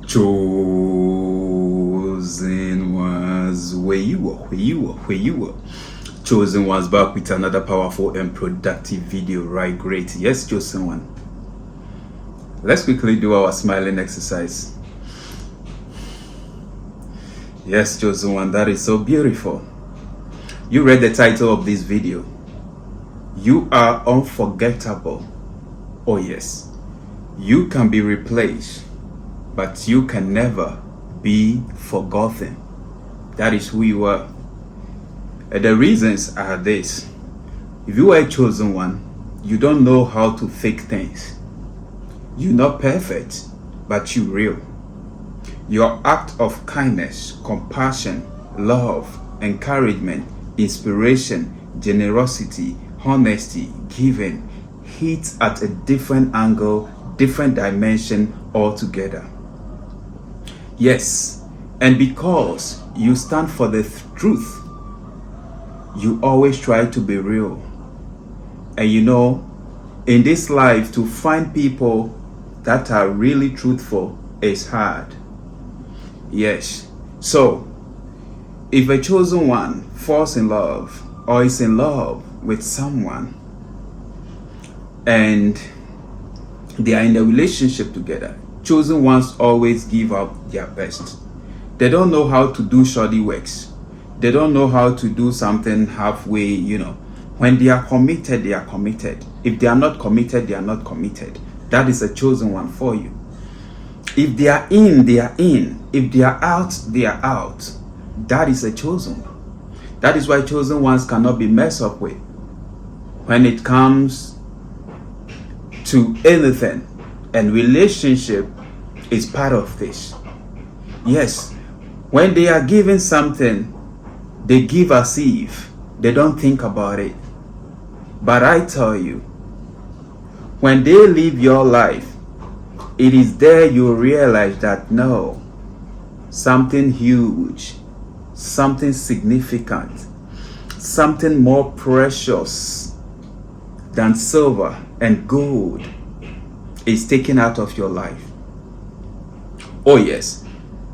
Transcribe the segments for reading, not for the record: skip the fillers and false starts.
Chosen ones, where you were. Chosen ones back with another powerful and productive video, right? Great. Yes, chosen one. Let's quickly do our smiling exercise. Yes, chosen one, that is so beautiful. You read the title of this video. You are unforgettable. Oh yes, you can be replaced, but you can never be forgotten. That is who you are. And the reasons are this. If you are a chosen one, you don't know how to fake things. You're not perfect, but you're real. Your act of kindness, compassion, love, encouragement, inspiration, generosity, honesty, giving hits at a different angle, different dimension altogether. Yes, and because you stand for the truth, you always try to be real. And you know, in this life, to find people that are really truthful is hard. Yes, so if a chosen one falls in love or is in love with someone and they are in a relationship together, chosen ones always give out their best. They don't know how to do shoddy works. They don't know how to do something halfway, When they are committed, they are committed. If they are not committed, they are not committed. That is a chosen one for you. If they are in, they are in. If they are out, they are out. That is a chosen one. That is why chosen ones cannot be messed up with. When it comes to anything, and relationship is part of this. Yes, when they are given something, they give as if they don't think about it. But I tell you, when they live your life, it is there you realize that no, something huge, something significant, something more precious than silver and gold is taken out of your life. Oh yes,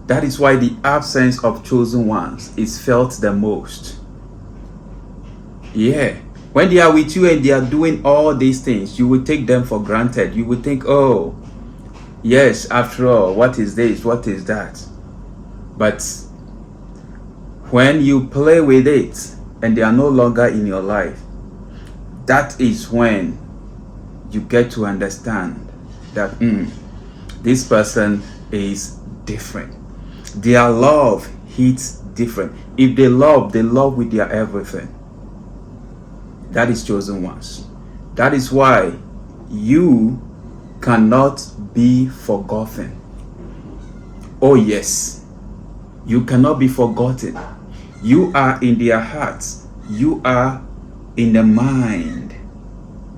that is why the absence of chosen ones is felt the most. Yeah, when they are with you and they are doing all these things, you will take them for granted. You will think, oh, yes, after all, what is this? What is that? But when you play with it and they are no longer in your life, that is when you get to understand that this person is different. Their love hits different. If they love with their everything. That is chosen ones. That is why you cannot be forgotten. Oh yes, you cannot be forgotten. You are in their hearts. You are in the mind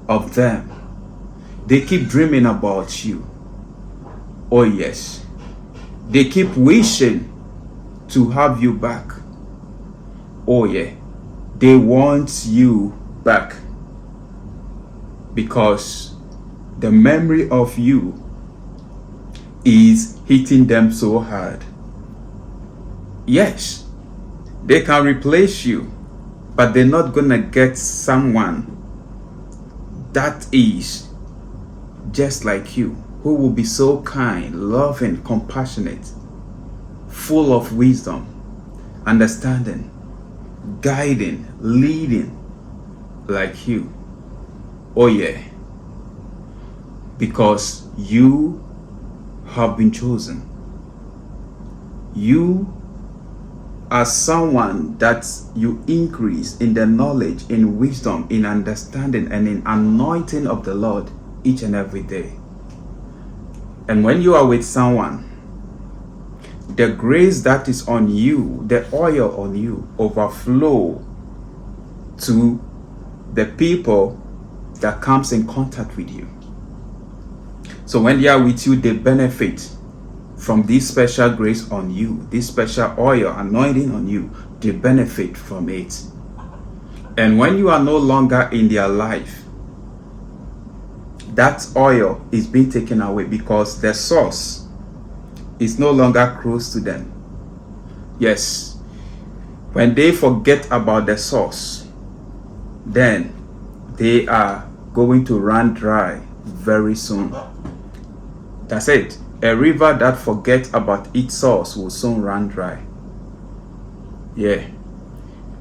of them. They keep dreaming about you. Oh yes, they keep wishing to have you back. Oh yeah, they want you back because the memory of you is hitting them so hard. Yes, they can replace you, but they're not gonna get someone that is just like you, who will be so kind, loving, compassionate, full of wisdom, understanding, guiding, leading like you. Oh yeah, because you have been chosen. You are someone that you increase in the knowledge, in wisdom, in understanding, and in anointing of the Lord each and every day. And when you are with someone, the grace that is on you, the oil on you, overflow to the people that comes in contact with you. So when they are with you, they benefit from this special grace on you, this special oil anointing on you. They benefit from it. And when you are no longer in their life, that oil is being taken away because the source is no longer close to them. Yes, when they forget about the source, then they are going to run dry very soon. That's it. A river that forgets about its source will soon run dry. Yeah.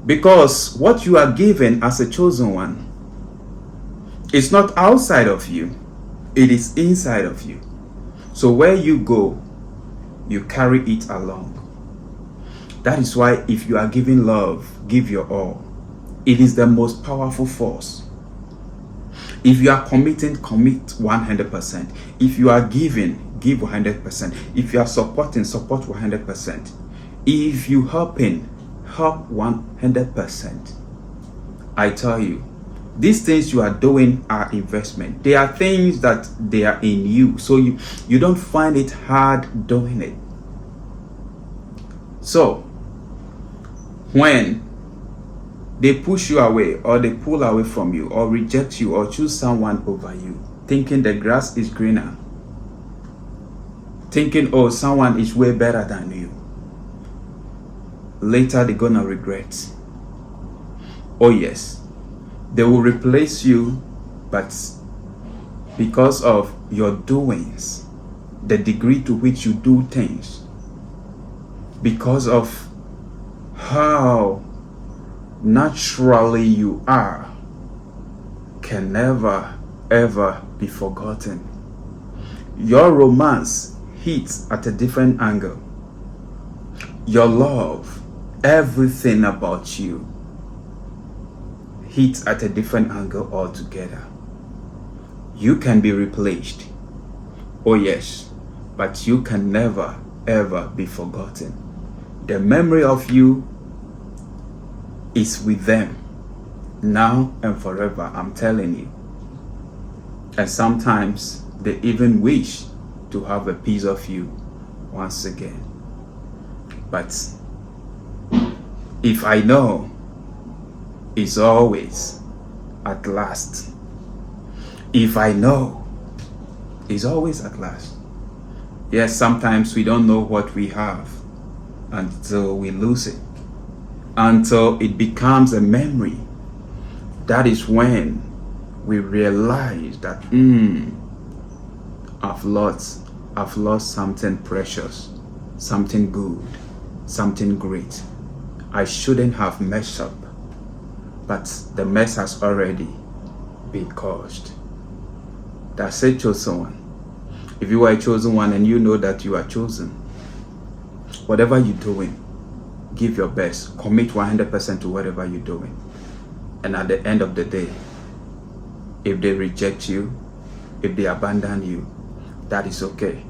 Because what you are given as a chosen one is not outside of you, it is inside of you. So where you go, you carry it along. That is why if you are giving love, give your all. It is the most powerful force. If you are committing, commit 100%. If you are giving, give 100%. If you are supporting, support 100%. If you helping, help 100%. I tell you, these things you are doing are investment. They are things that they are in you, so you don't find it hard doing it. So when they push you away, or they pull away from you, or reject you, or choose someone over you, thinking the grass is greener, thinking, oh, someone is way better than you, later they're gonna regret. Oh yes, they will replace you, but because of your doings, the degree to which you do things, because of how naturally you are, can never ever be forgotten. Your romance hits at a different angle. Your love, everything about you, hits at a different angle altogether. You can be replaced, oh yes, but you can never ever be forgotten. The memory of you is with them now and forever, I'm telling you. And sometimes they even wish to have a piece of you once again. But if I know, it's always at last. If I know, it's always at last. Yes, sometimes we don't know what we have until we lose it, until it becomes a memory. That is when we realize that I've lost something precious, something good, something great. I shouldn't have messed up, but the mess has already been caused. That's it, chosen one. If you are a chosen one and you know that you are chosen, whatever you're doing, give your best. Commit 100% to whatever you're doing. And at the end of the day, if they reject you, if they abandon you, that is okay.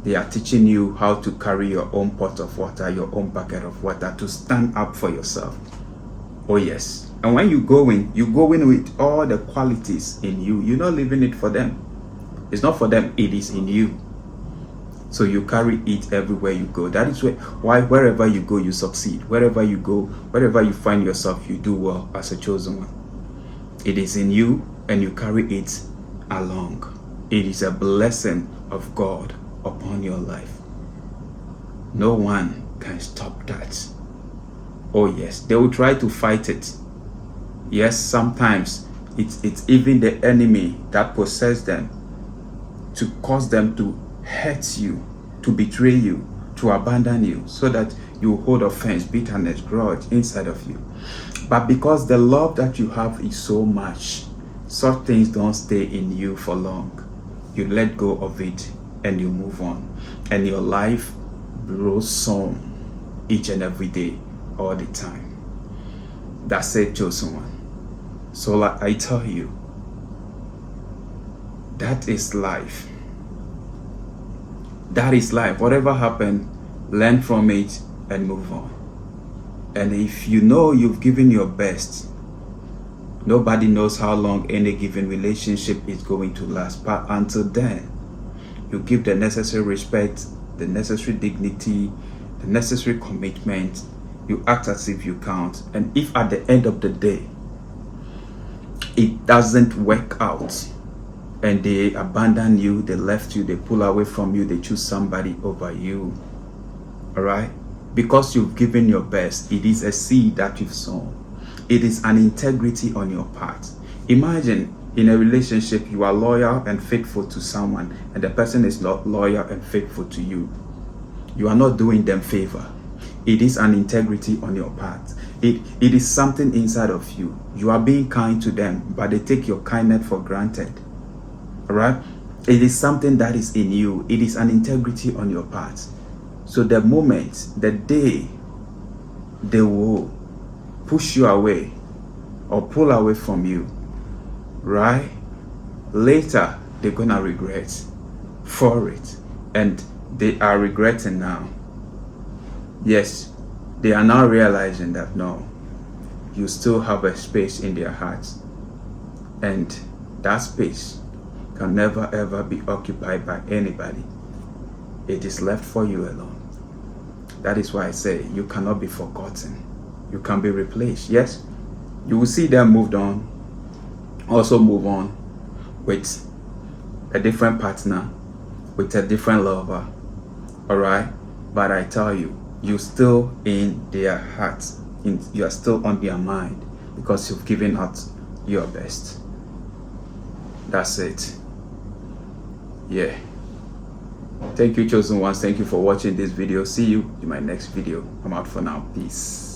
They are teaching you how to carry your own pot of water, your own bucket of water, to stand up for yourself. Oh yes. And when you go in with all the qualities in you. You're not leaving it for them. It's not for them, it is in you. So you carry it everywhere you go. That is why wherever you go, you succeed. Wherever you go, wherever you find yourself, you do well as a chosen one. It is in you and you carry it along. It is a blessing of God upon your life. No one can stop that. Oh yes, they will try to fight it. Yes, sometimes it's even the enemy that possesses them to cause them to hurt you, to betray you, to abandon you, so that you hold offense, bitterness, grudge inside of you. But because the love that you have is so much, such things don't stay in you for long. You let go of it and you move on, and your life blossoms each and every day, all the time. That's it, chosen one. So like I tell you, that is life. That is life. Whatever happened, learn from it and move on. And if you know you've given your best, nobody knows how long any given relationship is going to last. But until then, you give the necessary respect, the necessary dignity, the necessary commitment. You act as if you count. And if at the end of the day, it doesn't work out, and they abandon you, they left you, they pull away from you, they choose somebody over you. All right? Because you've given your best, it is a seed that you've sown. It is an integrity on your part. Imagine in a relationship, you are loyal and faithful to someone, and the person is not loyal and faithful to you. You are not doing them favor. It is an integrity on your part. It is something inside of you. You are being kind to them, but they take your kindness for granted. All right? It is something that is in you. It is an integrity on your part. So the moment, the day they will push you away or pull away from you, right? Later, they're gonna regret for it. And they are regretting now. Yes, they are now realizing that no, you still have a space in their hearts. And that space can never ever be occupied by anybody. It is left for you alone. That is why I say you cannot be forgotten. You can be replaced. Yes, you will see them moved on, also move on with a different partner, with a different lover. All right, but I tell you, you're still in their hearts. You are still on their mind because you've given out your best. That's it. Yeah. Thank you, chosen ones. Thank you for watching this video. See you in my next video. I'm out for now. Peace.